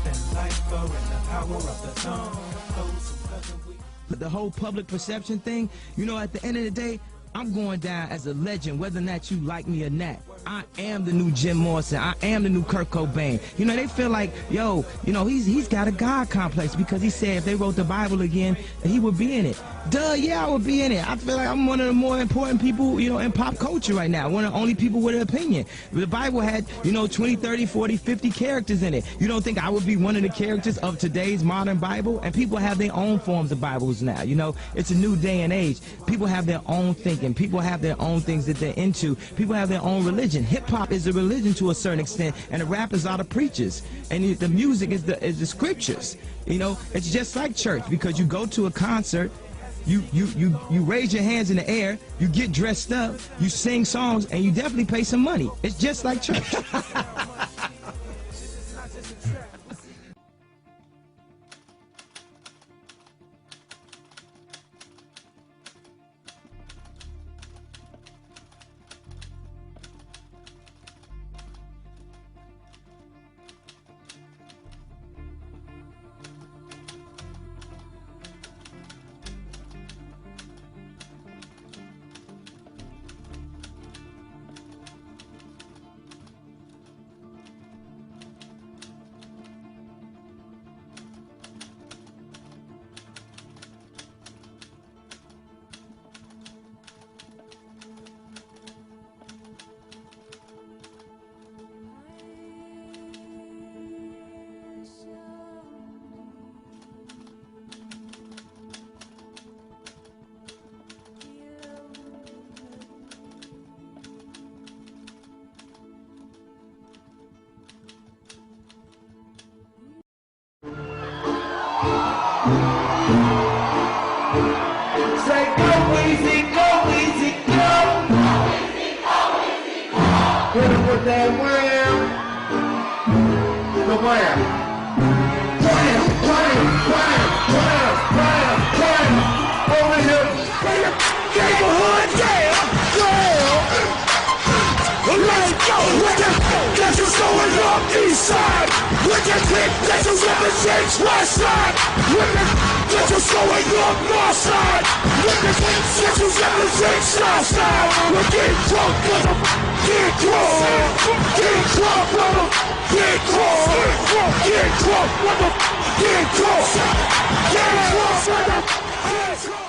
and life are in the power of the tongue. Those who love and we... The whole public perception thing, you know, at the end of the day, I'm going down as a legend, whether or not you like me or not. I am the new Jim Morrison. I am the new Kurt Cobain. You know, they feel like, yo, you know, he's got a God complex because he said if they wrote the Bible again, he would be in it. Duh, yeah, I would be in it. I feel like I'm one of the more important people, you know, in pop culture right now. One of the only people with an opinion. The Bible had, you know, 20, 30, 40, 50 characters in it. You don't think I would be one of the characters of today's modern Bible? And people have their own forms of Bibles now. You know, it's a new day and age. People have their own thinking. People have their own things that they're into. People have their own religion. Hip-hop is a religion to a certain extent, and the rappers are the preachers. And the music is the scriptures. You know, it's just like church, because you go to a concert, you raise your hands in the air, you get dressed up, you sing songs, and you definitely pay some money. It's just like church. Say go easy, go easy, go. Go easy, go easy, go. Hit him with that wham. The wham. Wham, wham, wham, wham, wham, wham. Over here. Neighborhood, yeah, yeah. Let's go with the that's what's going up east side. With the click, that's what's represents west side. With the that's what's going up north side. With the click, that's what's represents south side. We're getting drunk, brother. Get drunk. Get drunk, brother. Get drunk. Get drunk, brother. Get drunk. Get drunk, brother. Get drunk.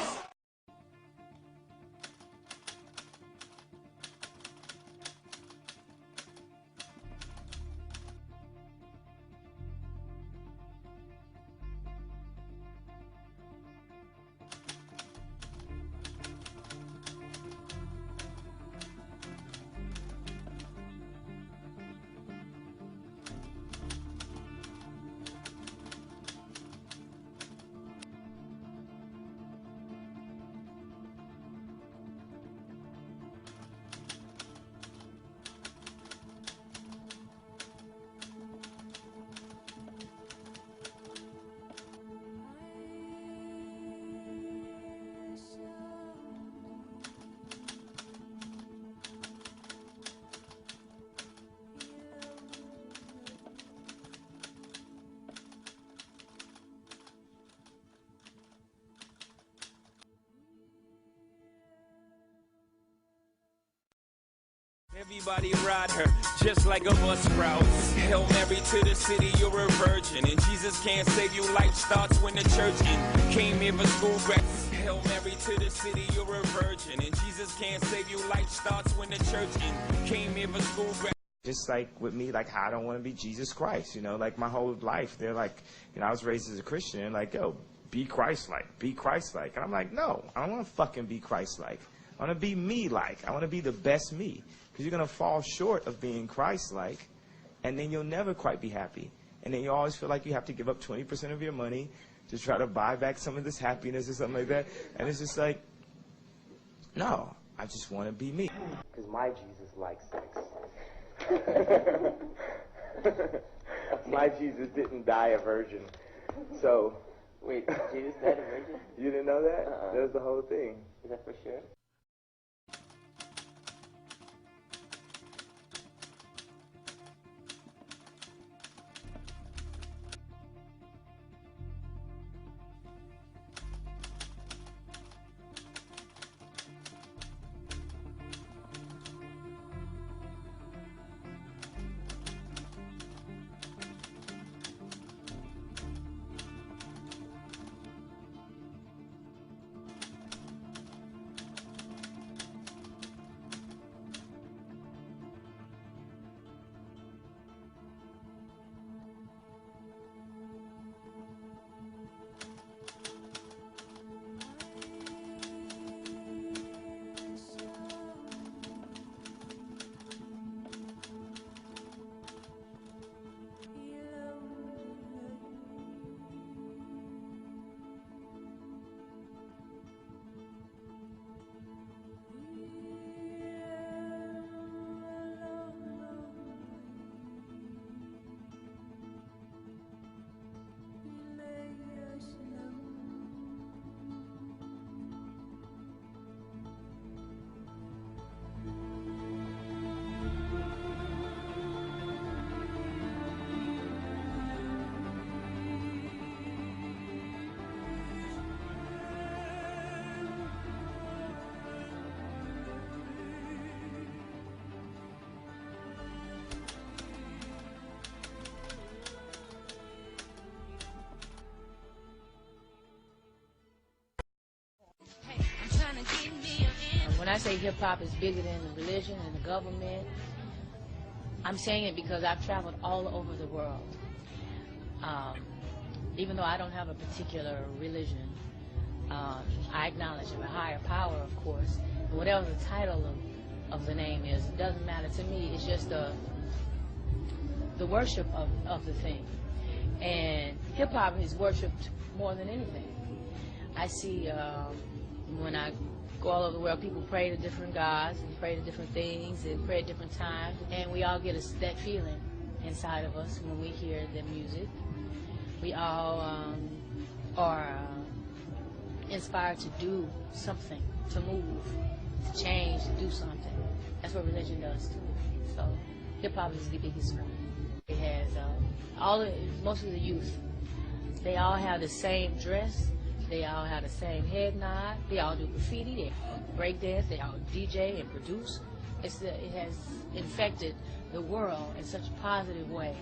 Everybody ride her, just like a bus route. Hail Mary to the city, you're a virgin. And Jesus can't save you, life starts when the church in. Came here for school grad. Hail Mary to the city, you're a virgin. And Jesus can't save you, life starts when the church in. Came here for school grad. Just like with me, like I don't want to be Jesus Christ, you know, like my whole life. They're like, you know, I was raised as a Christian, and like, yo, be Christ-like, be Christ-like. And I'm like, no, I don't want to fucking be Christ-like. I want to be me-like. I want to be the best me. Because you're going to fall short of being Christ-like, and then you'll never quite be happy. And then you always feel like you have to give up 20% of your money to try to buy back some of this happiness or something like that. And it's just like, no, I just want to be me. Because my Jesus likes sex. My Jesus didn't die a virgin. So, wait, Jesus died a virgin? You didn't know that? That was the whole thing. Is that for sure? say hip-hop is bigger than the religion and the government, I'm saying it because I've traveled all over the world. Even though I don't have a particular religion, I acknowledge a higher power, of course. Whatever the title of the name is, it doesn't matter to me. It's just the worship of the thing. And hip-hop is worshipped more than anything. I see when I go all over the world, people pray to different gods and pray to different things and pray at different times. And we all get that feeling inside of us when we hear the music. We all are inspired to do something, to move, to change, to do something. That's what religion does too. So hip-hop is the biggest for me. It has most of the youth, they all have the same dress, they all have the same head nod, they all do graffiti, they all break dance, they all DJ and produce. It has infected the world in such a positive way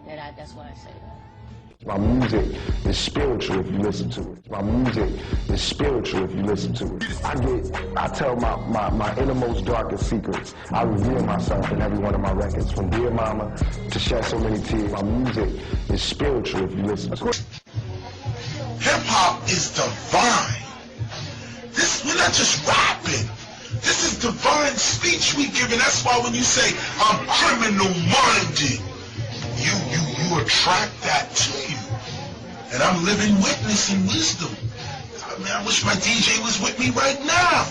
that that's why I say that. My music is spiritual if you listen to it. My music is spiritual if you listen to it. I tell my innermost darkest secrets. I reveal myself in every one of my records, from Dear Mama to Shed So Many Tears. My music is spiritual if you listen to it. Hip-hop is divine. We're not just rapping. This is divine speech we giving. That's why when you say, I'm criminal-minded, you attract that to you. And I'm living witness and wisdom. I mean, I wish my DJ was with me right now.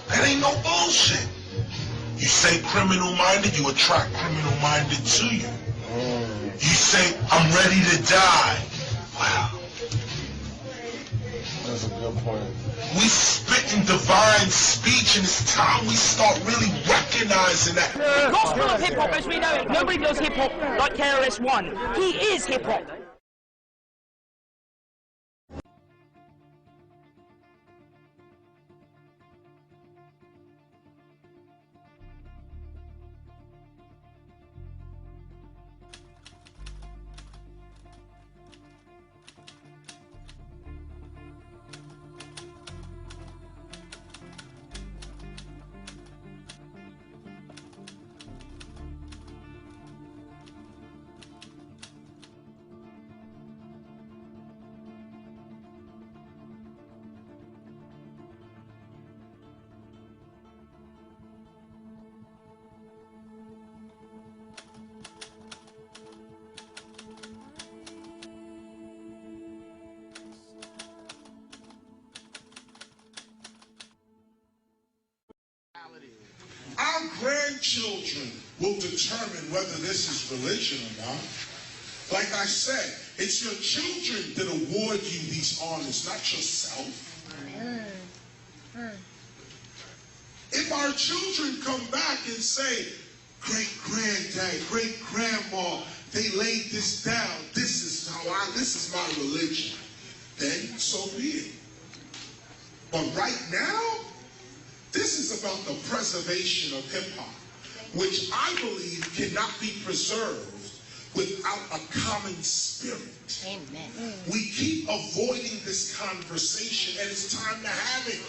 That ain't no bullshit. You say criminal-minded, you attract criminal-minded to you. You say, I'm ready to die. Wow. That's a good point. We spit in divine speech, and it's time we start really recognizing that. Gospel of hip-hop as we know it. Nobody does hip-hop like KRS-One. He is hip-hop. Our grandchildren will determine whether this is religion or not. Like I said, it's your children that award you these honors, not yourself. If our children come back and say, great-granddad, great-grandma, they laid this down, this is my religion, then so be it. But right now, this is about the preservation of hip-hop, which I believe cannot be preserved without a common spirit. Amen. We keep avoiding this conversation, and it's time to have it.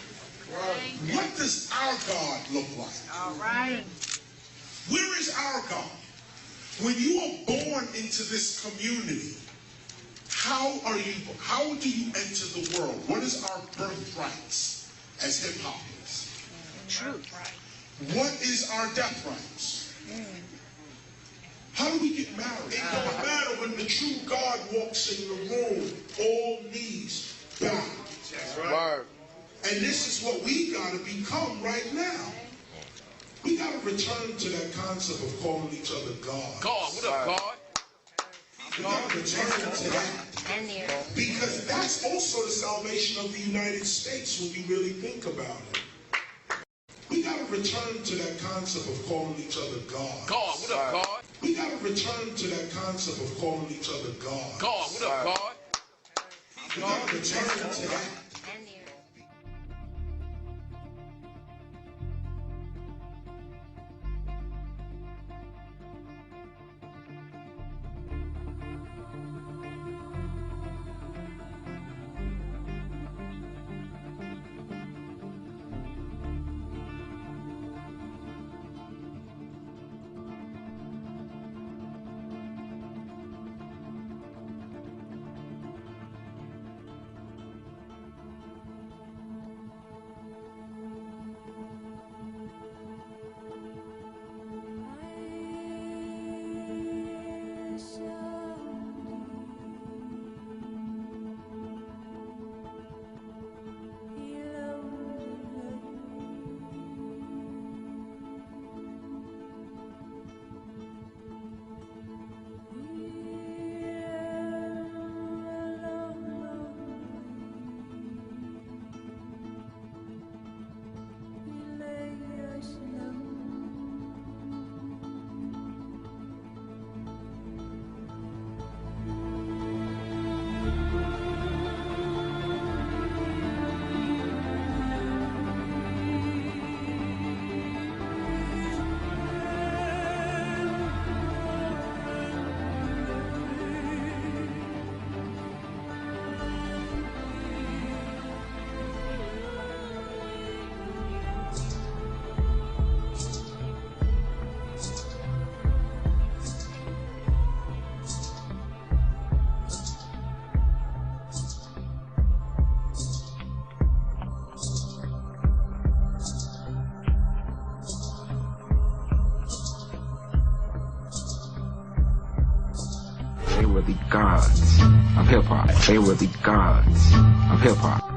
What does our God look like? All right. Where is our God? When you are born into this community, how do you enter the world? What is our birthrights as hip-hoppers? Truth. What is our death rights? How do we get married? It don't matter when the true God walks in the room, all knees bow. That's right. And this is what we got to become right now. We got to return to that concept of calling each other God. God, what up, God? We got to return to that. Because that's also the salvation of the United States when you really think about it. We got to return to that concept of calling each other God. God, what up, God? We got to return to that concept of calling each other God. God, what up, God? We got to return to that. were the gods of hip-hop. They were the gods of hip-hop.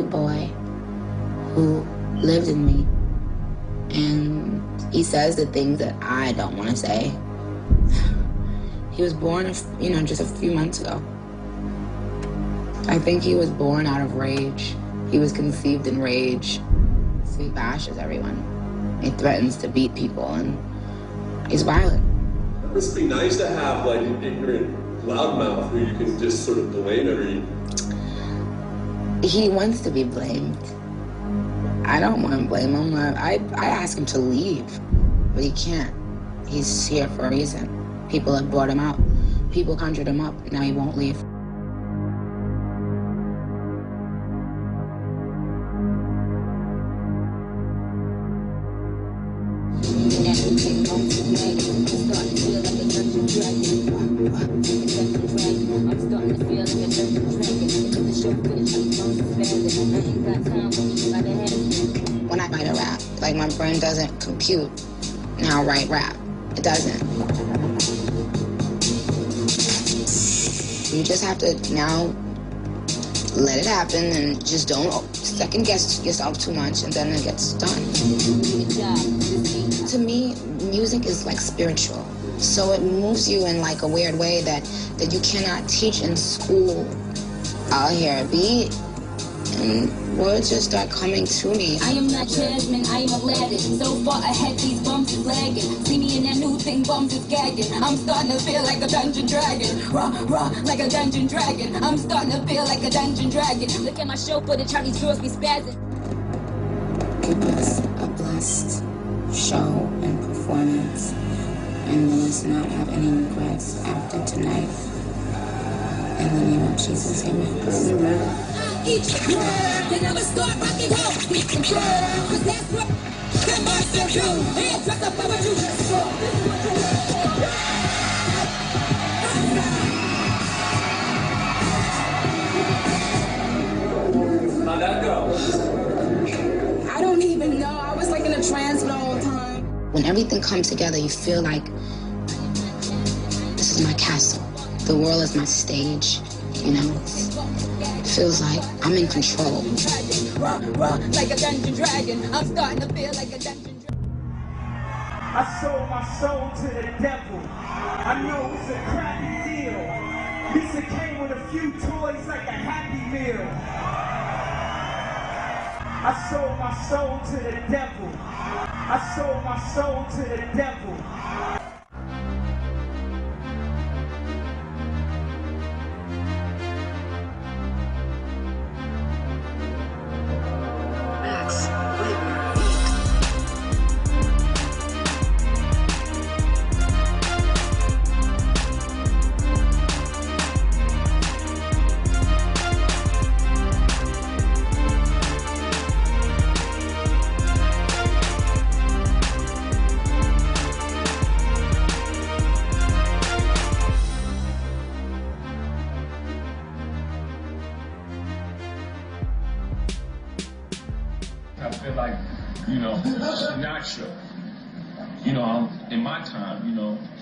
boy who lived in me. And he says the things that I don't want to say. He was born, just a few months ago. I think he was born out of rage. He was conceived in rage. So he bashes everyone. He threatens to beat people, and he's violent. It must be nice to have like an ignorant loudmouth who you can just sort of blame it. He wants to be blamed. I don't want to blame him. I ask him to leave, but he can't. He's here for a reason. People have brought him out. People conjured him up. Now he won't leave. When I write a rap, like my brain doesn't compute, now write rap. It doesn't. You just have to now let it happen and just don't second guess yourself too much, and then it gets done. To me, music is like spiritual. So it moves you in like a weird way that you cannot teach in school. I'll hear a beat and words just start coming to me. I am not Jasmine, I am Aladdin. So far ahead, these bums is lagging. See me in that new thing, bums is gagging. I'm starting to feel like a dungeon dragon. Raw, like a dungeon dragon. I'm starting to feel like a dungeon dragon. Look at my show footage, how these girls be spazzing. It was a blessed show and performance. And let's not have any regrets after tonight. In the name of Jesus, amen. Each word, they never start rocking home. Beat and turn, cause that's what the monster do. Hands dress up by what you just saw. How'd that go? I don't even know. I was like in a trance the whole time. When everything comes together, you feel like this is my castle. The world is my stage, It feels like I'm in control. Raw, like a dungeon dragon. I'm starting to feel like a dungeon dragon. I sold my soul to the devil. I know it's a crappy deal. Lisa came with a few toys like a Happy Meal. I sold my soul to the devil. I sold my soul to the devil. I feel like, Sinatra, in my time,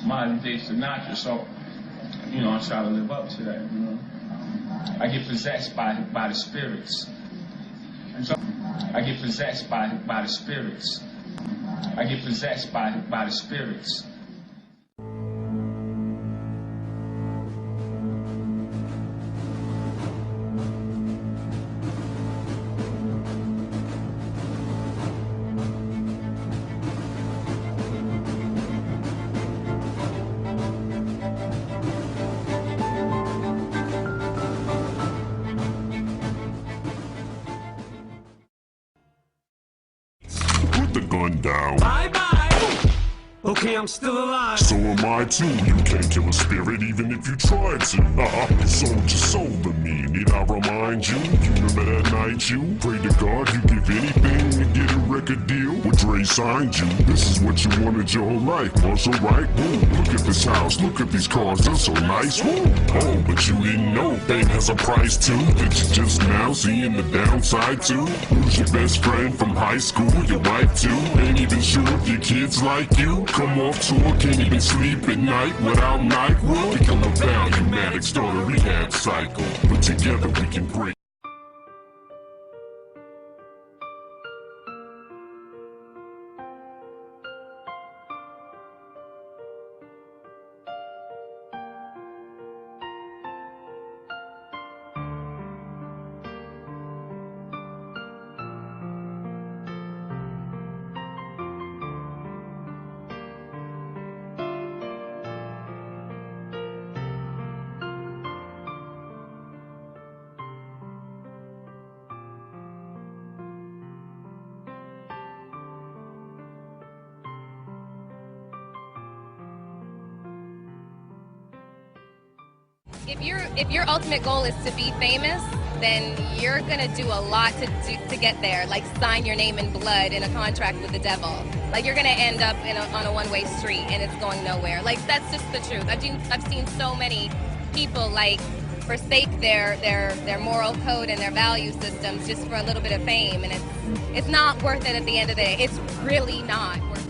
modern day Sinatra, so, I try to live up to that, I get possessed by the spirits. So, I get possessed by the spirits. I get possessed by the spirits. The gun down. Bye-bye. Okay, I'm still alive. So am I too. You can't kill a spirit even if you tried to. Sold your soul to me. Need I remind you? You remember that night you prayed to God you give anything to get a record deal? With Dre signed you. This is what you wanted your whole life. Was alright. Look at this house. Look at these cars. They're so nice. Woo. Oh, but you didn't know fame has a price too. That you just now seeing the downside too. Lose your best friend from high school. Your wife too. Ain't even sure if your kids like you. Come off tour, can't even sleep at night without NyQuil. Become a value addict, start a rehab cycle. But together we can break. if your ultimate goal is to be famous, then you're gonna do a lot to get there. Like sign your name in blood in a contract with the devil. Like you're gonna end up on a one-way street and it's going nowhere. Like that's just the truth. I've seen so many people like forsake their moral code and their value systems just for a little bit of fame, and it's not worth it at the end of the day. It's really not worth it.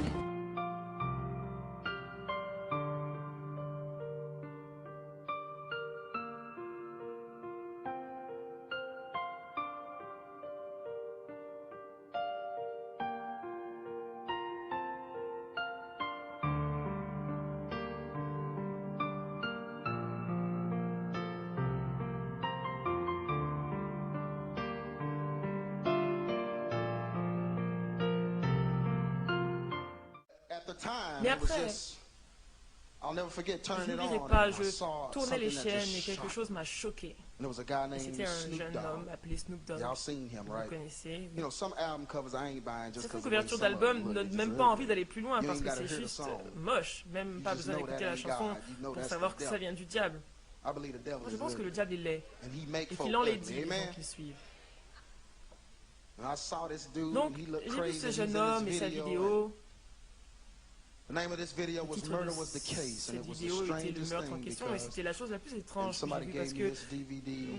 Mais après, je n'oublierai pas, je tournais les chaînes et quelque chose m'a choqué. Et c'était un jeune homme appelé Snoop Dogg. Vous connaissez. Certaines couvertures d'albums ne donnent même pas envie d'aller plus loin parce que c'est juste moche. Même pas besoin d'écouter la chanson pour savoir que ça vient du diable. Moi, je pense que le diable est laid et qu'il enlaidit les gens qui le suivent. Donc, j'ai vu ce jeune homme et sa vidéo. Le titre de cette vidéo était le meurtre en question et c'était la chose la plus étrange que j'ai vue parce que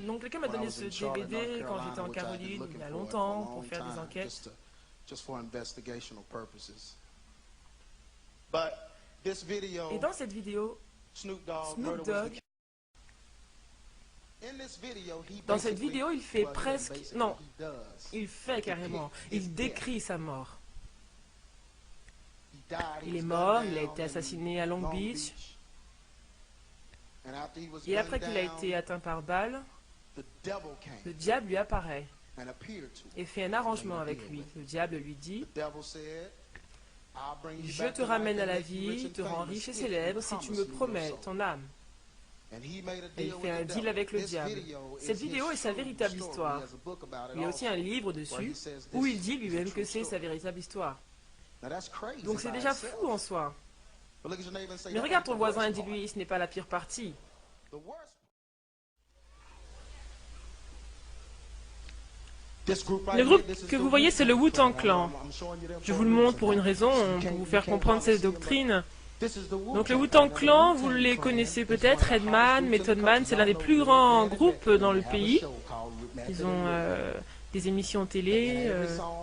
donc quelqu'un m'a donné ce DVD quand j'étais en Caroline il y a longtemps pour faire des enquêtes. Et dans cette vidéo, Snoop Dogg, dans cette vidéo, il fait presque, non, il fait carrément, il décrit sa mort. Il est mort, il a été assassiné à Long Beach. Et après qu'il a été atteint par balle, le diable lui apparaît et fait un arrangement avec lui. Le diable lui dit: je te ramène à la vie, te rends riche et célèbre si tu me promets ton âme. Et il fait un deal avec le diable. Cette vidéo est sa véritable histoire. Il y a aussi un livre dessus où il dit lui-même que c'est sa véritable histoire. Donc c'est déjà fou en soi. Mais regarde ton voisin et dis-lui, ce n'est pas la pire partie. Le groupe que vous voyez, c'est le Wu-Tang Clan. Je vous le montre pour une raison, pour vous faire comprendre cette doctrine. Donc le Wu-Tang Clan, vous les connaissez peut-être, Redman, Method Man, c'est l'un des plus grands groupes dans le pays. Ils ont des émissions télé,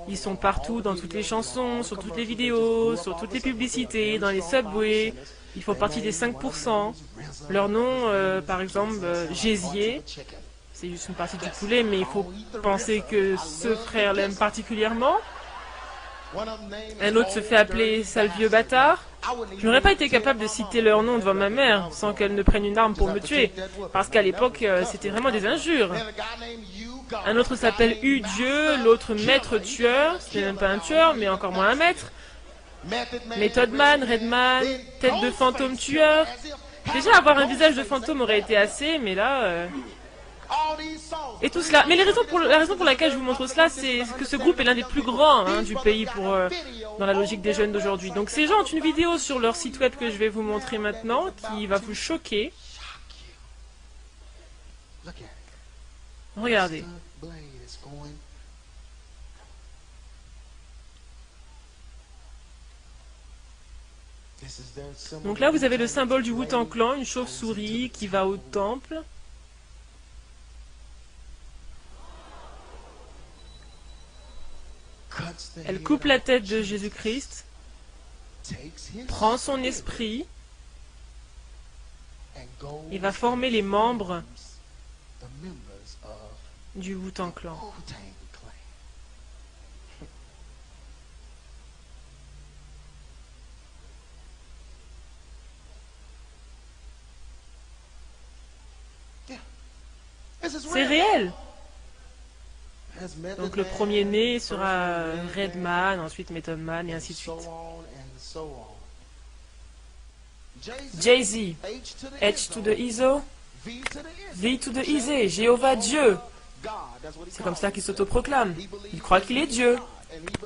ils sont partout dans toutes les chansons, sur toutes les vidéos, sur toutes les publicités, dans les subways. Ils font partie des 5%. Leur nom, par exemple, Gésier, c'est juste une partie du poulet, mais il faut penser que ce frère l'aime particulièrement. Un autre se fait appeler sale vieux bâtard. Je n'aurais pas été capable de citer leur nom devant ma mère sans qu'elle ne prenne une arme pour me tuer, parce qu'à l'époque, c'était vraiment des injures. Un autre s'appelle U-Dieu, l'autre maître tueur, ce n'est même pas un tueur, mais encore moins un maître. Method Man, Redman, tête de fantôme tueur. Déjà, avoir un visage de fantôme aurait été assez, mais là... Et tout cela. Mais la raison pour laquelle je vous montre cela, c'est que ce groupe est l'un des plus grands du pays dans la logique des jeunes d'aujourd'hui. Donc ces gens ont une vidéo sur leur site web que je vais vous montrer maintenant, qui va vous choquer. Regardez. Donc là, vous avez le symbole du Wu-Tang Clan, une chauve-souris qui va au temple. Elle coupe la tête de Jésus-Christ, prend son esprit et va former les membres du Wu-Tang Clan. C'est réel. Donc le premier-né sera Redman, ensuite Method Man et ainsi de suite. Jay-Z, H to the Iso, V to the Easy, Jéhovah Dieu. C'est comme ça qu'il s'autoproclame. Il croit qu'il est Dieu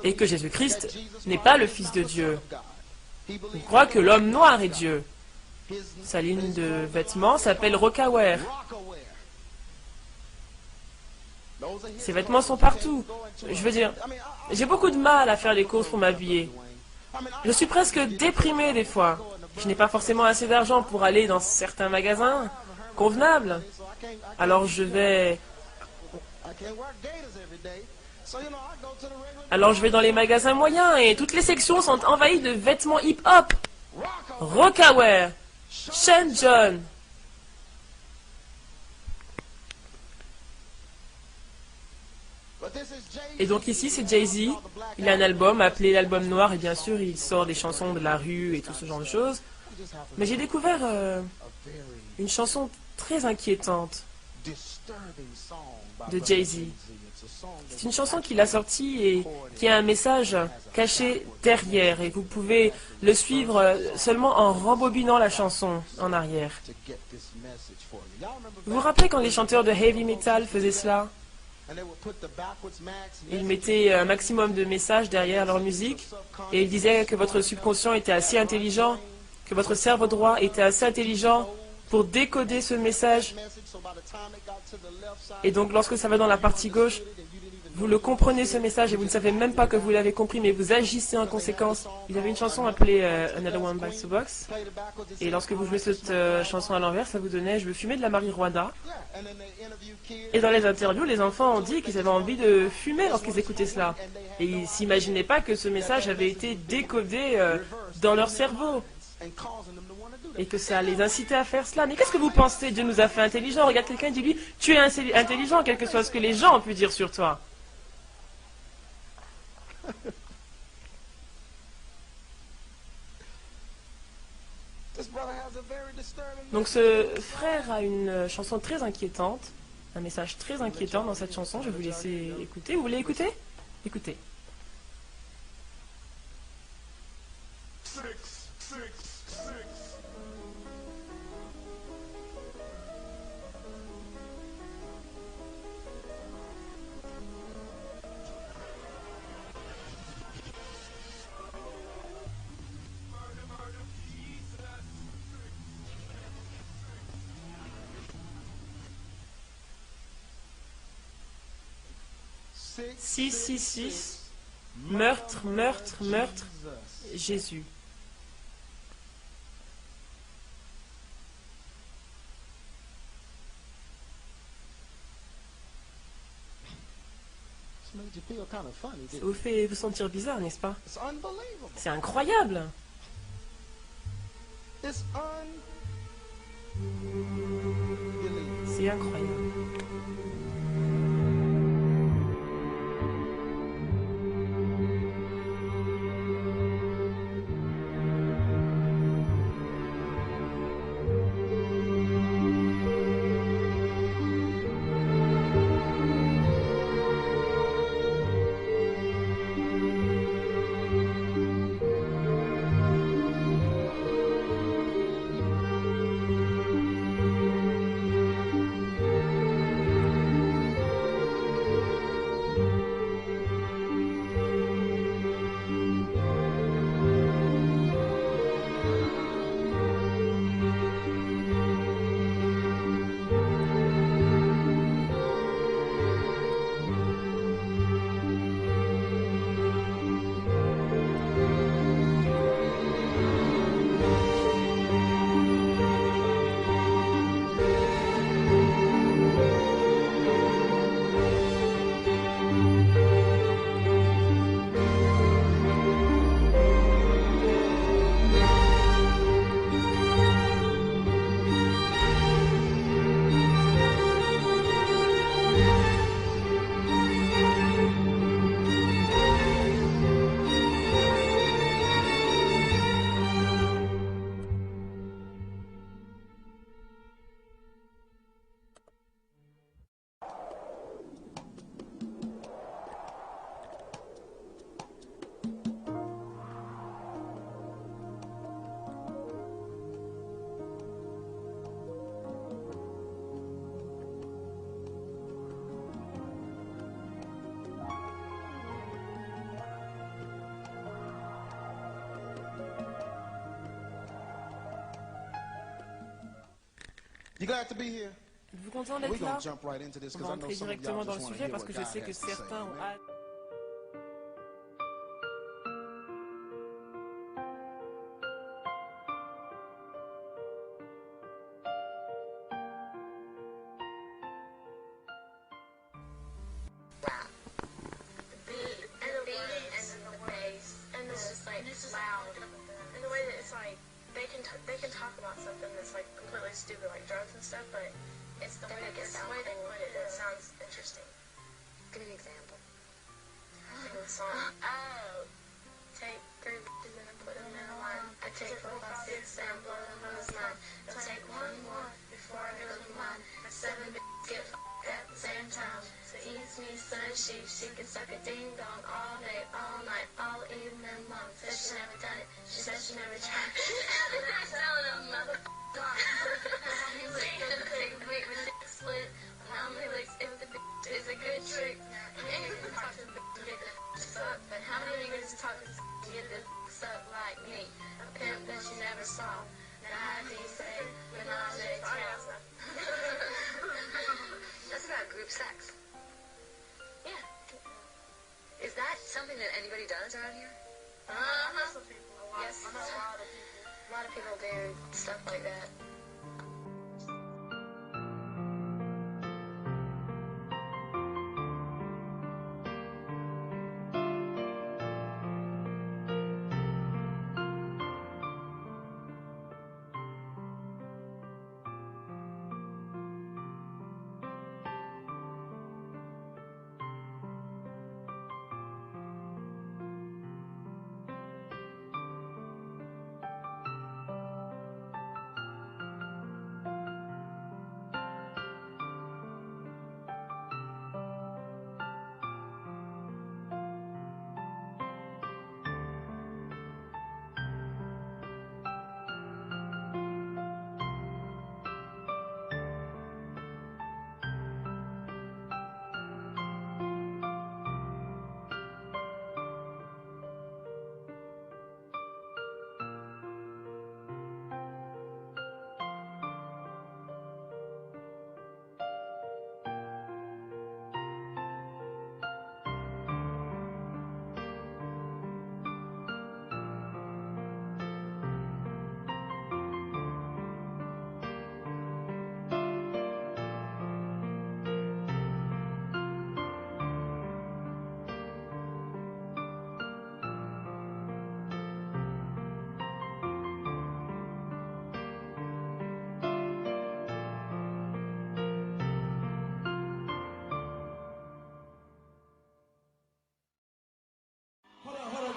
et que Jésus-Christ n'est pas le Fils de Dieu. Il croit que l'homme noir est Dieu. Sa ligne de vêtements s'appelle Rocawear. Ses vêtements sont partout. Je veux dire, j'ai beaucoup de mal à faire les courses pour m'habiller. Je suis presque déprimé des fois. Je n'ai pas forcément assez d'argent pour aller dans certains magasins convenables. Alors je vais dans les magasins moyens et toutes les sections sont envahies de vêtements hip-hop. Rocawear, Shane John. Et donc ici c'est Jay-Z, il a un album appelé l'album noir et bien sûr il sort des chansons de la rue et tout ce genre de choses. Mais j'ai découvert une chanson très inquiétante de Jay-Z. C'est une chanson qu'il a sortie et qui a un message caché derrière et vous pouvez le suivre seulement en rembobinant la chanson en arrière. Vous vous rappelez quand les chanteurs de heavy metal faisaient cela? Ils mettaient un maximum de messages derrière leur musique et ils disaient que votre subconscient était assez intelligent, que votre cerveau droit était assez intelligent pour décoder ce message. Et donc lorsque ça va dans la partie gauche, vous le comprenez ce message et vous ne savez même pas que vous l'avez compris, mais vous agissez en conséquence. Il y avait une chanson appelée Another One Bites the Box. Et lorsque vous jouez cette chanson à l'envers, ça vous donnait « Je veux fumer de la marijuana ». Et dans les interviews, les enfants ont dit qu'ils avaient envie de fumer lorsqu'ils écoutaient cela. Et ils ne s'imaginaient pas que ce message avait été décodé dans leur cerveau. Et que ça les incitait à faire cela. Mais qu'est-ce que vous pensez? Dieu nous a fait intelligents. Regarde quelqu'un et dis-lui « Tu es intelligent, quel que soit ce que les gens ont pu dire sur toi. » Donc ce frère a une chanson très inquiétante, un message très inquiétant dans cette chanson. Je vais vous laisser écouter. Vous voulez écouter? Écoutez. « 666, meurtre, meurtre, meurtre, Jésus. » Ça vous fait vous sentir bizarre, n'est-ce pas? C'est incroyable. C'est incroyable. Êtes-vous content d'être là? On va entrer directement dans le sujet parce que je sais que certains ont hâte. They can talk about something that's like completely stupid, like drugs and stuff, but it's the way they put it that sounds interesting. Give me an example. Think of the song. Oh, take 3 bitches and then put them in a line. I take 4, 5, 6, and blow them on his mind. I'll take 1 more before I go to mine. 7 bitches get f***ed at the same time. So eats me son she can suck a ding dong all day, all night, all evening long. Said she never done it. She said she never tried. Telling a motherfucker gone. He licked the big week with dick split. Now he licks if the bitch is a good trick. Niggas talk to the bitch and get the suck, but how many niggas talk to the and get the suck like me? A pimp that you never saw. Now how do you say menage a trois? That's about group sex. Yeah. Is that something that anybody does around here? Yes. A lot of people do stuff like that.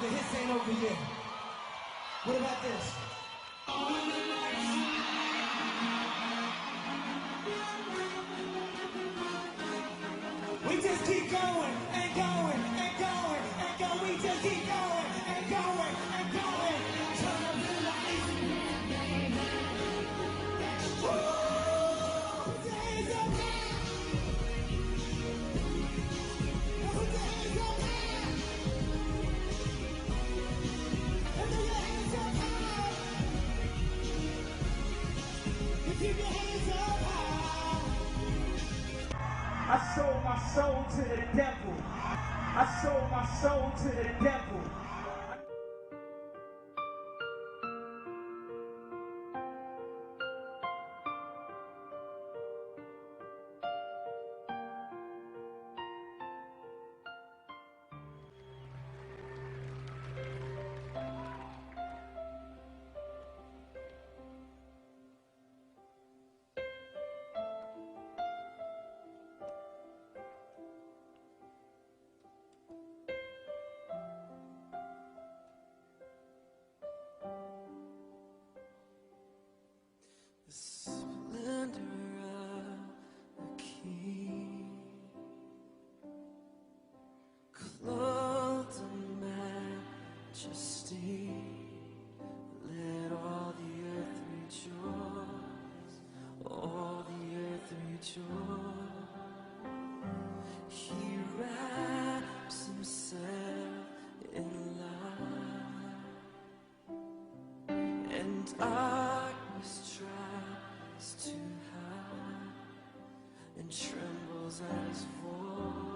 The hits ain't over yet. What about this? We just keep going and going and going and going. We just keep going and going and going. Turn up the lights. Woo! Put your hands up now. Put your hands up now. Keep your hands up high. I sold my soul to the devil. I sold my soul to the devil. The splendor of the King, clothed in majesty, let all the earth rejoice, all the earth rejoice. He wraps himself in light, and darkness tries to hide. trembles at his voice.